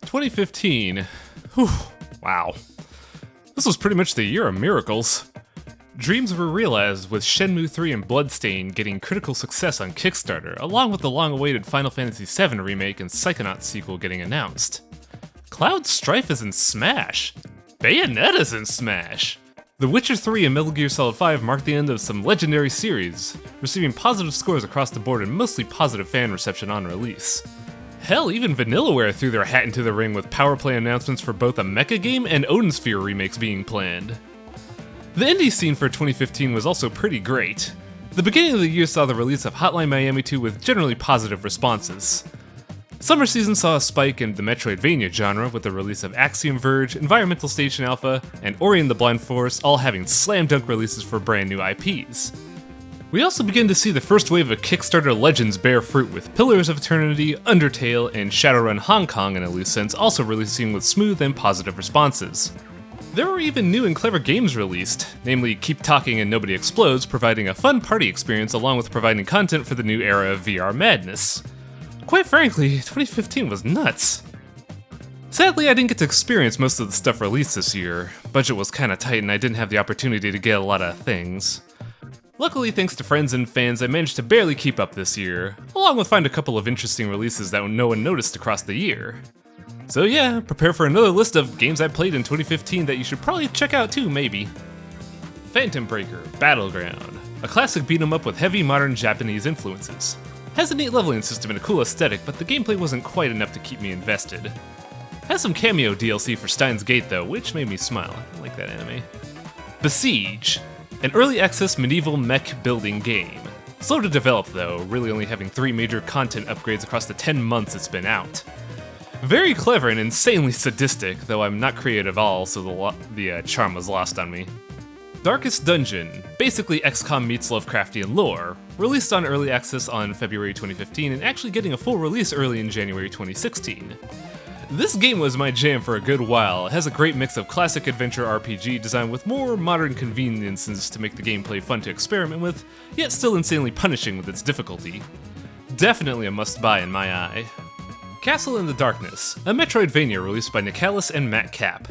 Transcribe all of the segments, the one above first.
2015. Whew, wow. This was pretty much the year of miracles. Dreams were realized with Shenmue 3 and Bloodstained getting critical success on Kickstarter, along with the long-awaited Final Fantasy VII Remake and Psychonauts sequel getting announced. Cloud Strife is in Smash! Bayonetta's in Smash! The Witcher 3 and Metal Gear Solid 5 marked the end of some legendary series, receiving positive scores across the board and mostly positive fan reception on release. Hell, even Vanillaware threw their hat into the ring with power play announcements for both a mecha game and Odin Sphere remakes being planned. The indie scene for 2015 was also pretty great. The beginning of the year saw the release of Hotline Miami 2 with generally positive responses. Summer season saw a spike in the Metroidvania genre with the release of Axiom Verge, Environmental Station Alpha, and Ori and the Blind Forest all having slam dunk releases for brand new IPs. We also begin to see the first wave of Kickstarter legends bear fruit with Pillars of Eternity, Undertale, and Shadowrun Hong Kong in a loose sense also releasing with smooth and positive responses. There were even new and clever games released, namely Keep Talking and Nobody Explodes, providing a fun party experience along with providing content for the new era of VR madness. Quite frankly, 2015 was nuts. Sadly, I didn't get to experience most of the stuff released this year. Budget was kinda tight and I didn't have the opportunity to get a lot of things. Luckily, thanks to friends and fans, I managed to barely keep up this year, along with find a couple of interesting releases that no one noticed across the year. So yeah, prepare for another list of games I played in 2015 that you should probably check out too, maybe. Phantom Breaker Battleground, a classic beat-em-up with heavy modern Japanese influences. Has a neat leveling system and a cool aesthetic, but the gameplay wasn't quite enough to keep me invested. Has some cameo DLC for Steins Gate though, which made me smile. I like that anime. Besiege, an early access medieval mech building game. Slow to develop though, really only having 3 major content upgrades across the 10 months it's been out. Very clever and insanely sadistic, though I'm not creative at all, so the charm was lost on me. Darkest Dungeon, basically XCOM meets Lovecraftian lore, released on early access on February 2015 and actually getting a full release early in January 2016. This game was my jam for a good while. It has a great mix of classic adventure RPG designed with more modern conveniences to make the gameplay fun to experiment with, yet still insanely punishing with its difficulty. Definitely a must-buy in my eye. Castle in the Darkness, a Metroidvania released by Nicalis and Matt Cap.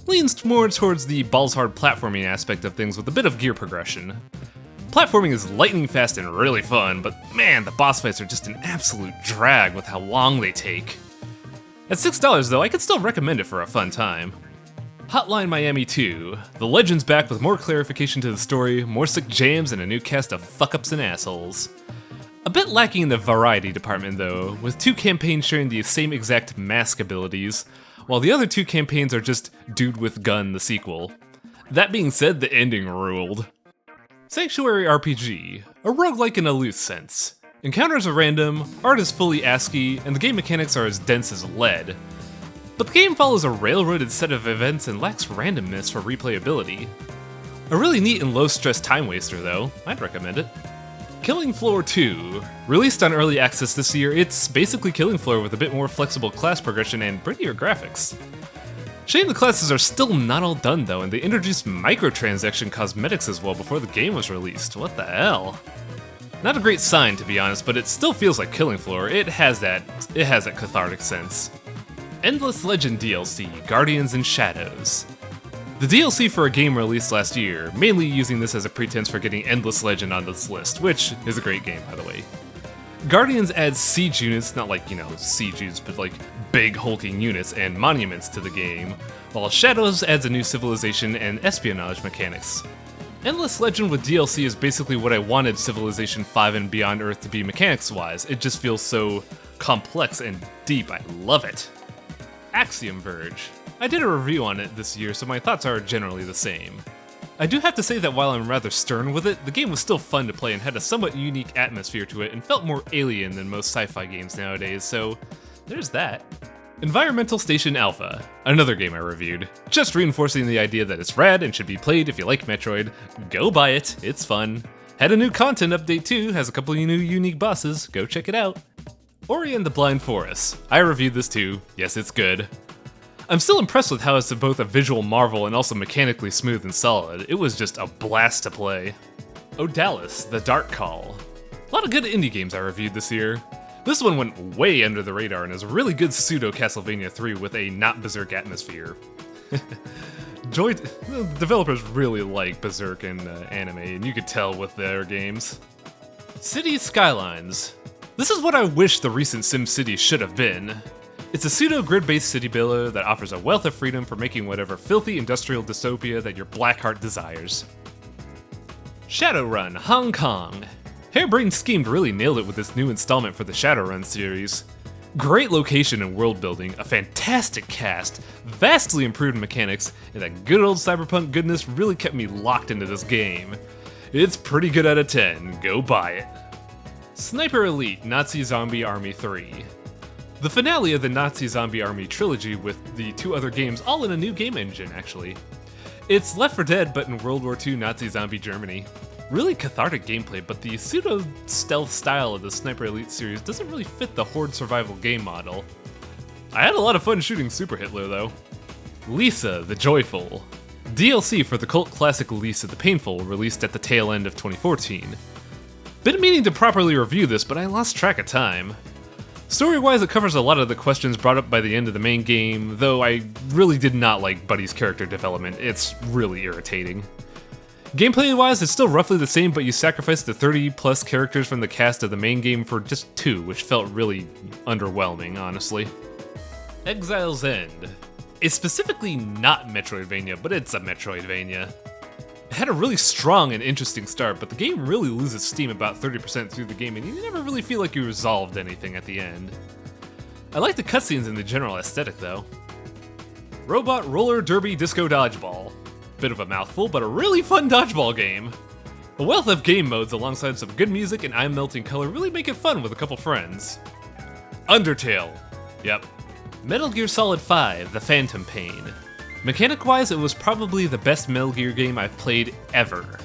Leans more towards the balls-hard platforming aspect of things with a bit of gear progression. Platforming is lightning fast and really fun, but man, the boss fights are just an absolute drag with how long they take. At $6 though, I could still recommend it for a fun time. Hotline Miami 2. The legend's back with more clarification to the story, more sick jams, and a new cast of fuck-ups and assholes. A bit lacking in the variety department though, with 2 campaigns sharing the same exact mask abilities, while the other 2 campaigns are just Dude with Gun the sequel. That being said, the ending ruled. Sanctuary RPG, a roguelike in a loose sense. Encounters are random, art is fully ASCII, and the game mechanics are as dense as lead. But the game follows a railroaded set of events and lacks randomness for replayability. A really neat and low-stress time waster though, I'd recommend it. Killing Floor 2. Released on early access this year, it's basically Killing Floor with a bit more flexible class progression and prettier graphics. Shame the classes are still not all done though, and they introduced microtransaction cosmetics as well before the game was released. What the hell? Not a great sign to be honest, but it still feels like Killing Floor. It has that cathartic sense. Endless Legend DLC, Guardians and Shadows. The DLC for a game released last year, mainly using this as a pretense for getting Endless Legend on this list, which is a great game, by the way. Guardians adds siege units, not like, sieges, but like big hulking units and monuments to the game, while Shadows adds a new civilization and espionage mechanics. Endless Legend with DLC is basically what I wanted Civilization 5 and Beyond Earth to be mechanics-wise. It just feels so complex and deep, I love it. Axiom Verge. I did a review on it this year, so my thoughts are generally the same. I do have to say that while I'm rather stern with it, the game was still fun to play and had a somewhat unique atmosphere to it and felt more alien than most sci-fi games nowadays, so there's that. Environmental Station Alpha, another game I reviewed. Just reinforcing the idea that it's rad and should be played if you like Metroid. Go buy it, it's fun. Had a new content update too, has a couple of new unique bosses, go check it out. Ori and the Blind Forest, I reviewed this too, yes it's good. I'm still impressed with how it's both a visual marvel and also mechanically smooth and solid. It was just a blast to play. Odalis, The Dark Call. A lot of good indie games I reviewed this year. This one went way under the radar and is a really good pseudo-Castlevania 3 with a not Berserk atmosphere. The developers really like Berserk in anime, and you could tell with their games. City Skylines. This is what I wish the recent SimCity should have been. It's a pseudo-grid-based city builder that offers a wealth of freedom for making whatever filthy industrial dystopia that your black heart desires. Shadowrun Hong Kong. Harebrained Scheme really nailed it with this new installment for the Shadowrun series. Great location and world building, a fantastic cast, vastly improved mechanics, and that good old cyberpunk goodness really kept me locked into this game. It's pretty good out of 10, go buy it. Sniper Elite Nazi Zombie Army 3. The finale of the Nazi Zombie Army trilogy with the 2 other games all in a new game engine, actually. It's Left 4 Dead but in World War II Nazi zombie Germany. Really cathartic gameplay, but the pseudo-stealth style of the Sniper Elite series doesn't really fit the horde survival game model. I had a lot of fun shooting Super Hitler though. Lisa the Joyful. DLC for the cult classic Lisa the Painful, released at the tail end of 2014. Been meaning to properly review this, but I lost track of time. Story-wise, it covers a lot of the questions brought up by the end of the main game, though I really did not like Buddy's character development. It's really irritating. Gameplay-wise, it's still roughly the same, but you sacrifice the 30-plus characters from the cast of the main game for just 2, which felt really underwhelming, honestly. Exile's End. It's specifically not Metroidvania, but it's a Metroidvania. It had a really strong and interesting start, but the game really loses steam about 30% through the game, and you never really feel like you resolved anything at the end. I like the cutscenes and the general aesthetic, though. Robot Roller Derby Disco Dodgeball. Bit of a mouthful, but a really fun dodgeball game. A wealth of game modes alongside some good music and eye-melting color really make it fun with a couple friends. Undertale. Yep. Metal Gear Solid 5, The Phantom Pain. Mechanic-wise, it was probably the best Metal Gear game I've played ever.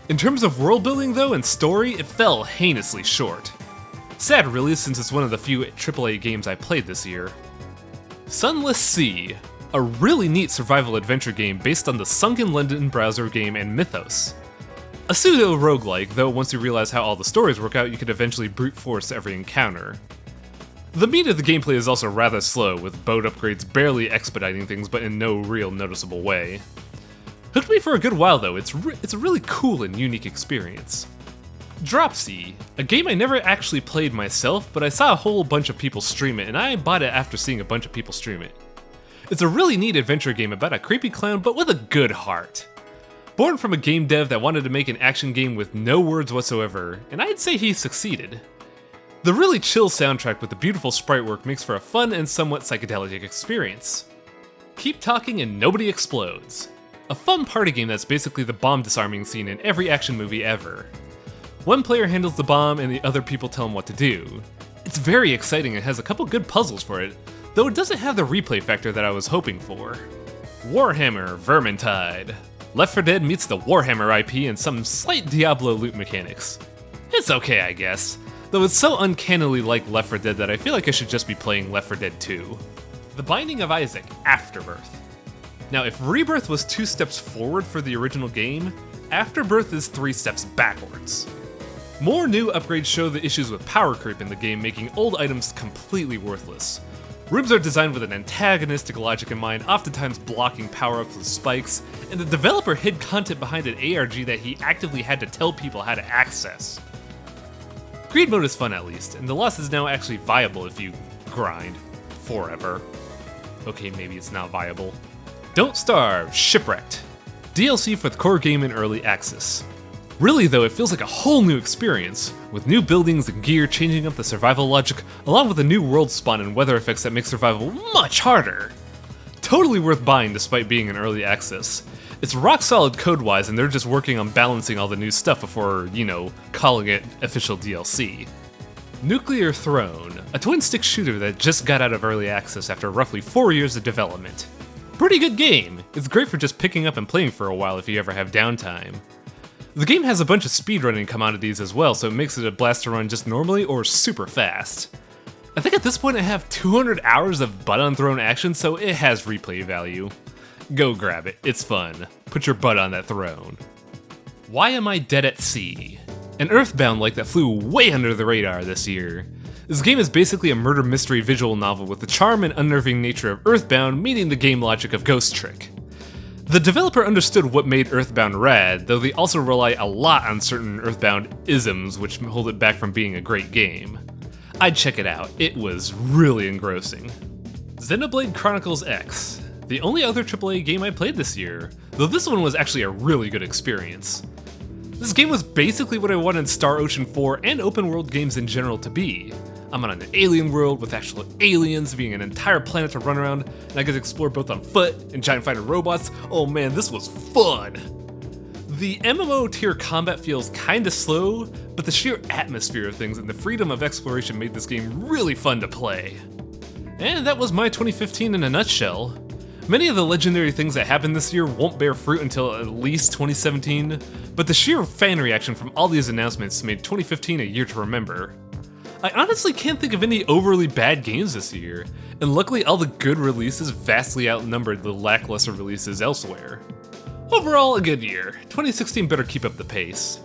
In terms of world building though and story, it fell heinously short. Sad really, since it's one of the few AAA games I played this year. Sunless Sea. A really neat survival adventure game based on the Sunken London browser game and Mythos. A pseudo-roguelike, though once you realize how all the stories work out, you could eventually brute force every encounter. The meat of the gameplay is also rather slow, with boat upgrades barely expediting things but in no real noticeable way. Hooked me for a good while though, it's a really cool and unique experience. Dropsy, a game I never actually played myself, but I saw a whole bunch of people stream it, and I bought it after seeing a bunch of people stream it. It's a really neat adventure game about a creepy clown, but with a good heart. Born from a game dev that wanted to make an action game with no words whatsoever, and I'd say he succeeded. The really chill soundtrack with the beautiful sprite work makes for a fun and somewhat psychedelic experience. Keep talking and nobody explodes. A fun party game that's basically the bomb disarming scene in every action movie ever. One player handles the bomb and the other people tell him what to do. It's very exciting and has a couple good puzzles for it, though it doesn't have the replay factor that I was hoping for. Warhammer Vermintide. Left 4 Dead meets the Warhammer IP and some slight Diablo loot mechanics. It's okay, I guess, though it's so uncannily like Left 4 Dead that I feel like I should just be playing Left 4 Dead 2. The Binding of Isaac Afterbirth. Now, if Rebirth was 2 steps forward for the original game, Afterbirth is 3 steps backwards. More new upgrades show the issues with power creep in the game, making old items completely worthless. Rooms are designed with an antagonistic logic in mind, oftentimes blocking power-ups with spikes, and the developer hid content behind an ARG that he actively had to tell people how to access. Greed mode is fun at least, and the loss is now actually viable if you grind forever. Okay, maybe it's not viable. Don't Starve, Shipwrecked. DLC for the core game in early access. Really though, it feels like a whole new experience, with new buildings and gear changing up the survival logic, along with a new world spawn and weather effects that make survival much harder. Totally worth buying despite being in early access. It's rock solid code-wise and they're just working on balancing all the new stuff before, calling it official DLC. Nuclear Throne, a twin-stick shooter that just got out of early access after roughly 4 years of development. Pretty good game, it's great for just picking up and playing for a while if you ever have downtime. The game has a bunch of speedrunning commodities as well, so it makes it a blast to run just normally or super fast. I think at this point I have 200 hours of butt-on-throne action, so it has replay value. Go grab it, it's fun. Put your butt on that throne. Why Am I Dead at Sea? An Earthbound-like that flew way under the radar this year. This game is basically a murder mystery visual novel with the charm and unnerving nature of Earthbound meeting the game logic of Ghost Trick. The developer understood what made Earthbound rad, though they also rely a lot on certain Earthbound isms which hold it back from being a great game. I'd check it out, it was really engrossing. Xenoblade Chronicles X, the only other AAA game I played this year, though this one was actually a really good experience. This game was basically what I wanted Star Ocean 4 and open world games in general to be. I'm on an alien world with actual aliens, being an entire planet to run around, and I get to explore both on foot and giant fighter robots. Oh man, this was fun! The MMO tier combat feels kinda slow, but the sheer atmosphere of things and the freedom of exploration made this game really fun to play. And that was my 2015 in a nutshell. Many of the legendary things that happened this year won't bear fruit until at least 2017, but the sheer fan reaction from all these announcements made 2015 a year to remember. I honestly can't think of any overly bad games this year, and luckily all the good releases vastly outnumbered the lackluster releases elsewhere. Overall, a good year. 2016 better keep up the pace.